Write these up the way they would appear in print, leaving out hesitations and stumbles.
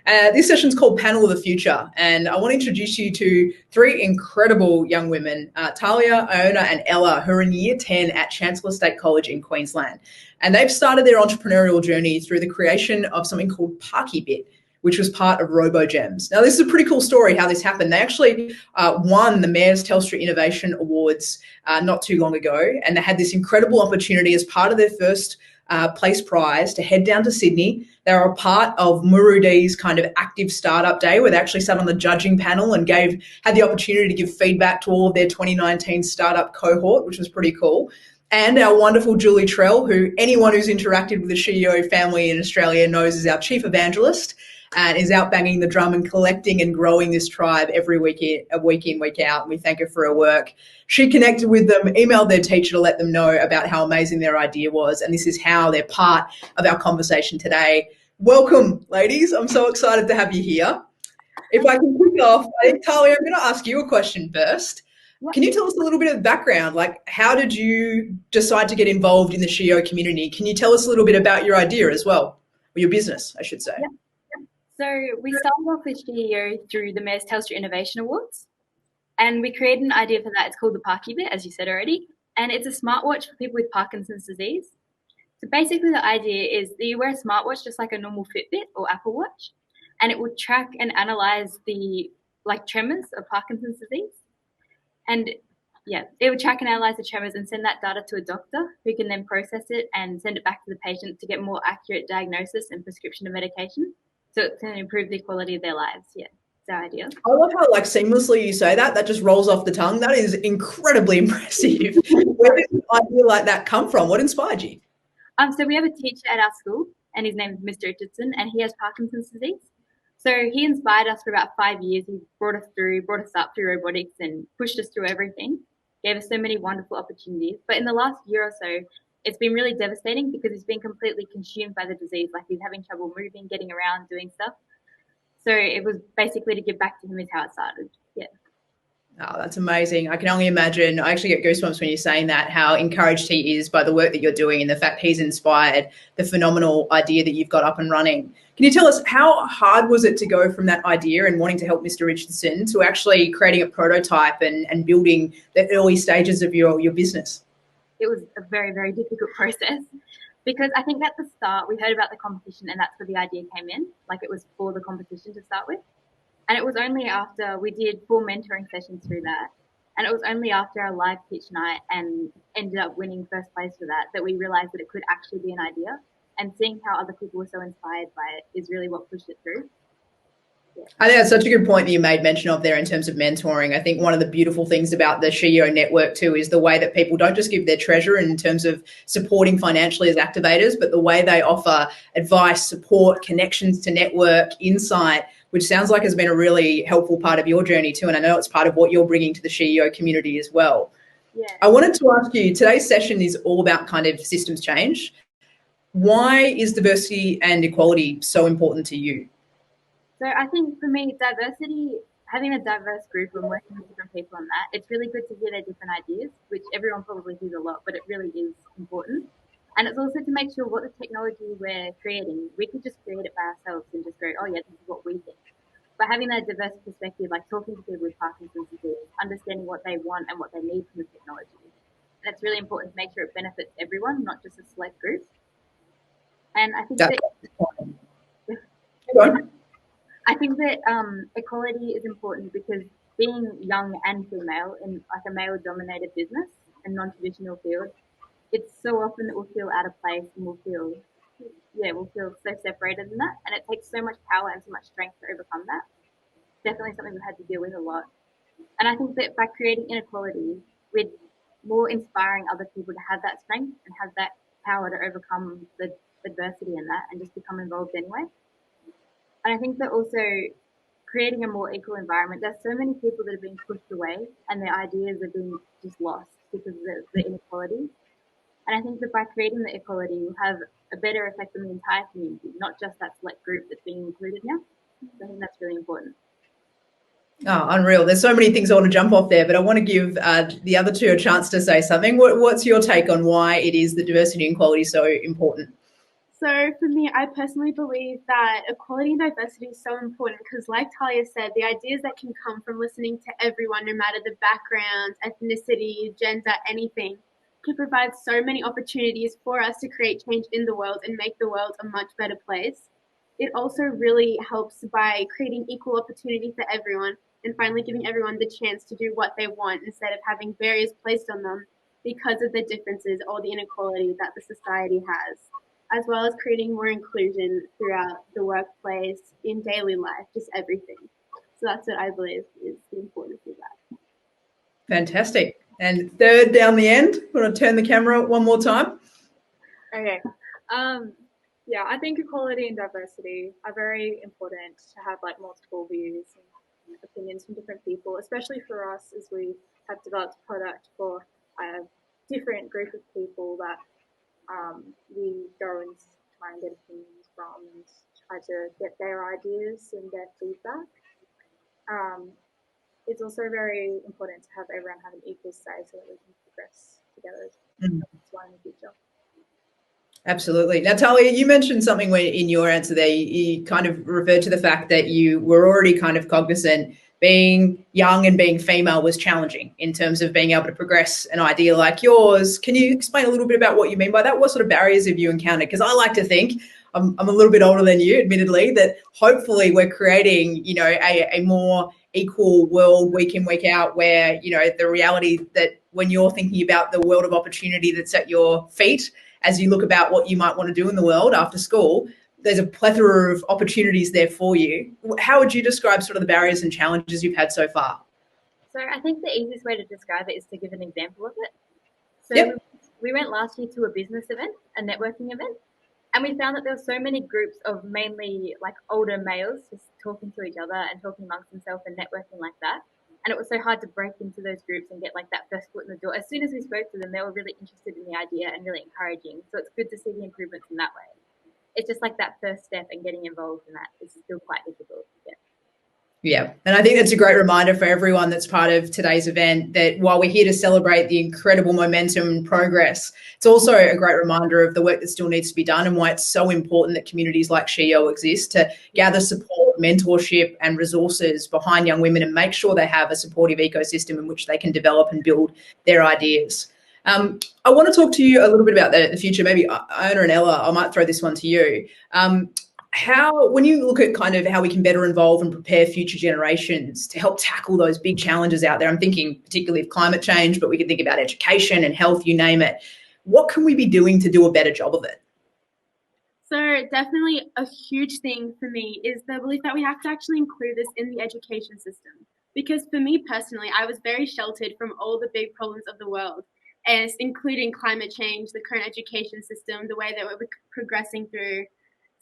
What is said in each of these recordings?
This session is called Panel of the Future, and I want to introduce you to three incredible young women, Talia, Iona, and Ella, who are in year 10 at Chancellor State College in Queensland. And they've started their entrepreneurial journey through the creation of something called ParkyBit, which was part of RoboGems. Now, this is a pretty cool story how this happened. They actually won the Mayor's Telstra Innovation Awards not too long ago, and they had this incredible opportunity as part of their first place prize to head down to Sydney. They were a part of Murudi's kind of active startup day where they actually sat on the judging panel and had the opportunity to give feedback to all of their 2019 startup cohort, which was pretty cool. And our wonderful Julie Trell, who anyone who's interacted with the SheEO family in Australia knows is our chief evangelist and is out banging the drum and collecting and growing this tribe every week in, week out. And we thank her for her work. She connected with them, emailed their teacher to let them know about how amazing their idea was. And this is how they're part of our conversation today. Welcome, ladies. I'm so excited to have you here. If I can kick off, Talia, I'm going to ask you a question first. Can you tell us a little bit of background? Like, how did you decide to get involved in the SheEO community? Can you tell us a little bit about your idea as well, or your business, I should say? Yeah. So we started off with SheEO through the Mayor's Telstra Innovation Awards, and we created an idea for that. It's called the ParkyBit, as you said already, and it's a smartwatch for people with Parkinson's disease. So basically the idea is that you wear a smartwatch just like a normal Fitbit or Apple Watch, and it will track and analyze the tremors of Parkinson's disease. And yeah, it would track and analyze the tremors and send that data to a doctor who can then process it and send it back to the patient to get more accurate diagnosis and prescription of medication. So it can improve the quality of their lives. Yeah, it's our idea. I love how seamlessly you say that. That just rolls off the tongue. That is incredibly impressive. Where did an idea like that come from? What inspired you? So we have a teacher at our school, and his name is Mr. Richardson, and he has Parkinson's disease. So he inspired us for about 5 years. He brought us up through robotics and pushed us through everything, gave us so many wonderful opportunities. But in the last year or so, it's been really devastating because he's been completely consumed by the disease. Like, he's having trouble moving, getting around, doing stuff. So it was basically to give back to him is how it started. Yeah. Oh, that's amazing. I can only imagine. I actually get goosebumps when you're saying that, how encouraged he is by the work that you're doing and the fact he's inspired the phenomenal idea that you've got up and running. Can you tell us how hard was it to go from that idea and wanting to help Mr. Richardson to actually creating a prototype and building the early stages of your business? It was a very, very difficult process because I think at the start we heard about the competition and that's where the idea came in. Like, it was for the competition to start with. And it was only after we did 4 mentoring sessions through that, and it was only after our live pitch night and ended up winning first place for that we realized that it could actually be an idea. And seeing how other people were so inspired by it is really what pushed it through. Yeah. I think that's such a good point that you made mention of there in terms of mentoring. I think one of the beautiful things about the SheEO network too is the way that people don't just give their treasure in terms of supporting financially as activators, but the way they offer advice, support, connections to network, insight, which sounds like has been a really helpful part of your journey too. And I know it's part of what you're bringing to the SheEO community as well. Yeah. I wanted to ask you, today's session is all about kind of systems change. Why is diversity and equality so important to you? So I think for me, diversity, having a diverse group and working with different people on that, it's really good to hear their different ideas, which everyone probably hears a lot, but it really is important. And it's also to make sure what the technology we're creating, we could just create it by ourselves and just go, oh yeah, this is what we think. But having that diverse perspective, like talking to people with Parkinson's disease, understanding what they want and what they need from the technology. And it's really important to make sure it benefits everyone, not just a select group. And I think I think that equality is important because being young and female in like a male-dominated business and non-traditional field, it's so often that we'll feel out of place and we'll feel so separated in that. And it takes so much power and so much strength to overcome that. It's definitely something we've had to deal with a lot. And I think that by creating inequality, we're more inspiring other people to have that strength and have that power to overcome the adversity in that and just become involved anyway. And I think that also creating a more equal environment, there's so many people that are being pushed away and their ideas are being just lost because of the inequality. And I think that by creating the equality, we'll have a better effect on the entire community, not just that select group that's being included now. So I think that's really important. Oh, unreal. There's so many things I want to jump off there, but I want to give the other two a chance to say something. What's your take on why it is that diversity and equality is so important? So for me, I personally believe that equality and diversity is so important because, like Talia said, the ideas that can come from listening to everyone, no matter the background, ethnicity, gender, anything, can provide so many opportunities for us to create change in the world and make the world a much better place. It also really helps by creating equal opportunity for everyone and finally giving everyone the chance to do what they want instead of having barriers placed on them because of the differences or the inequality that the society has, as well as creating more inclusion throughout the workplace, in daily life, just everything. So that's what I believe is the importance of that. Fantastic. And third down the end, I'm going to turn the camera one more time. Okay. Yeah, I think equality and diversity are very important to have like multiple views and opinions from different people, especially for us as we have developed a product for a different group of people that we go and try and get opinions from and try to get their ideas and their feedback. Um, it's also very important to have everyone have an equal say so that we can progress together as one in the future. Absolutely. Now, Talia, you mentioned something in your answer there. You kind of referred to the fact that you were already kind of cognizant being young and being female was challenging in terms of being able to progress an idea like yours. Can you explain a little bit about what you mean by that? What sort of barriers have you encountered? Because I like to think, I'm a little bit older than you, admittedly, that hopefully we're creating, a more equal world week in, week out, where, the reality that when you're thinking about the world of opportunity that's at your feet, as you look about what you might want to do in the world after school, there's a plethora of opportunities there for you. How would you describe sort of the barriers and challenges you've had so far? So I think the easiest way to describe it is to give an example of it. So Yep. we went last year to a business event, a networking event, and we found that there were so many groups of mainly like older males just talking to each other and talking amongst themselves and networking like that. And it was so hard to break into those groups and get like that first foot in the door. As soon as we spoke to them, they were really interested in the idea and really encouraging. So it's good to see the improvements in that way. It's just like that first step and getting involved in that is still quite difficult to get. Yeah. And I think that's a great reminder for everyone that's part of today's event that while we're here to celebrate the incredible momentum and progress, it's also a great reminder of the work that still needs to be done and why it's so important that communities like SheEO exist to gather support, mentorship and resources behind young women and make sure they have a supportive ecosystem in which they can develop and build their ideas. I want to talk to you a little bit about the future. Maybe Iona and Ella, I might throw this one to you. When you look at kind of how we can better involve and prepare future generations to help tackle those big challenges out there, I'm thinking particularly of climate change, but we can think about education and health, you name it. What can we be doing to do a better job of it? So definitely a huge thing for me is the belief that we have to actually include this in the education system. Because for me personally, I was very sheltered from all the big problems of the world, as including climate change, the current education system, the way that we're progressing through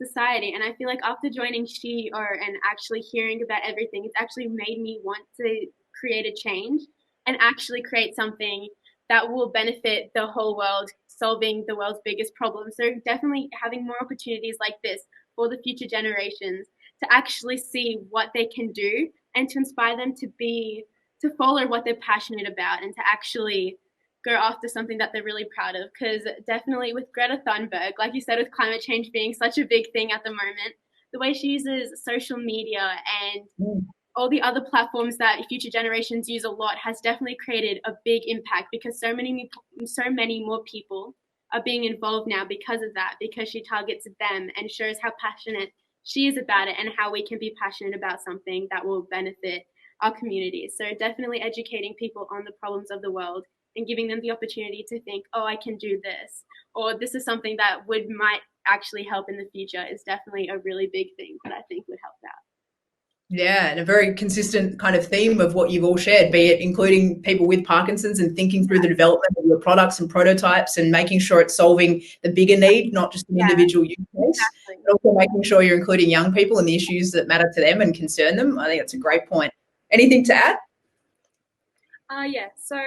society. And I feel like after joining SheEO and actually hearing about everything, it's actually made me want to create a change and actually create something that will benefit the whole world, solving the world's biggest problems. So definitely having more opportunities like this for the future generations to actually see what they can do and to inspire them to follow what they're passionate about and to actually go after something that they're really proud of. Because definitely with Greta Thunberg, like you said, with climate change being such a big thing at the moment, the way she uses social media and all the other platforms that future generations use a lot has definitely created a big impact because so many more people are being involved now because of that, because she targets them and shows how passionate she is about it and how we can be passionate about something that will benefit our communities. So definitely educating people on the problems of the world and giving them the opportunity to think, oh, I can do this, or this is something that might actually help in the future is definitely a really big thing that I think would help out. Yeah, and a very consistent kind of theme of what you've all shared, be it including people with Parkinson's and thinking through the development of your products and prototypes and making sure it's solving the bigger need, not just an individual use case, but also making sure you're including young people and the issues that matter to them and concern them. I think that's a great point. Anything to add? Yeah, so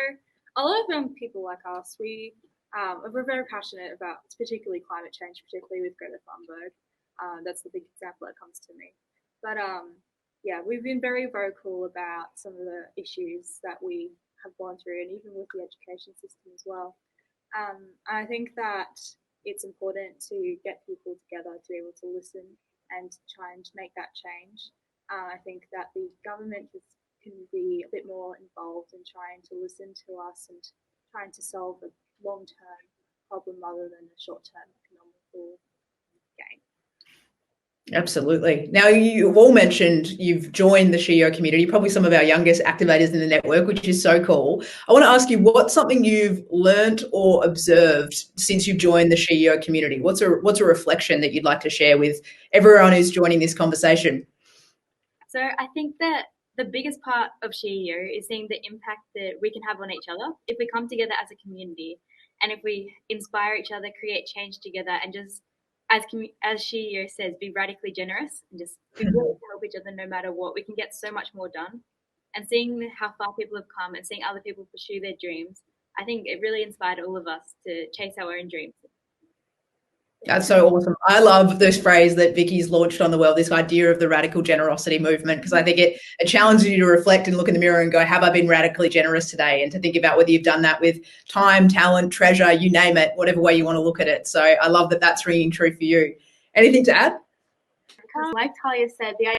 a lot of people like us, we're very passionate about particularly climate change, particularly with Greta Thunberg. That's the big example that comes to me. But yeah, we've been very vocal about some of the issues that we have gone through, and even with the education system as well. I think that it's important to get people together to be able to listen and try and make that change. I think that the government can be a bit more involved in trying to listen to us and trying to solve a long-term problem rather than a short-term economical gain. Absolutely. Now, you've all mentioned you've joined the SheEO community, probably some of our youngest activators in the network, which is so cool. I want to ask you, what's something you've learnt or observed since you've joined the SheEO community? What's a reflection that you'd like to share with everyone who's joining this conversation? So I think that the biggest part of SheEO is seeing the impact that we can have on each other if we come together as a community, and if we inspire each other, create change together, and just as SheEO says, be radically generous and just be willing to help each other no matter what. We can get so much more done. And seeing how far people have come and seeing other people pursue their dreams, I think it really inspired all of us to chase our own dreams. That's so awesome. I love this phrase that Vicky's launched on the world, this idea of the radical generosity movement, because I think it challenges you to reflect and look in the mirror and go, have I been radically generous today? And to think about whether you've done that with time, talent, treasure, you name it, whatever way you want to look at it. So I love that that's ringing true for you. Anything to add? Like Talia said, the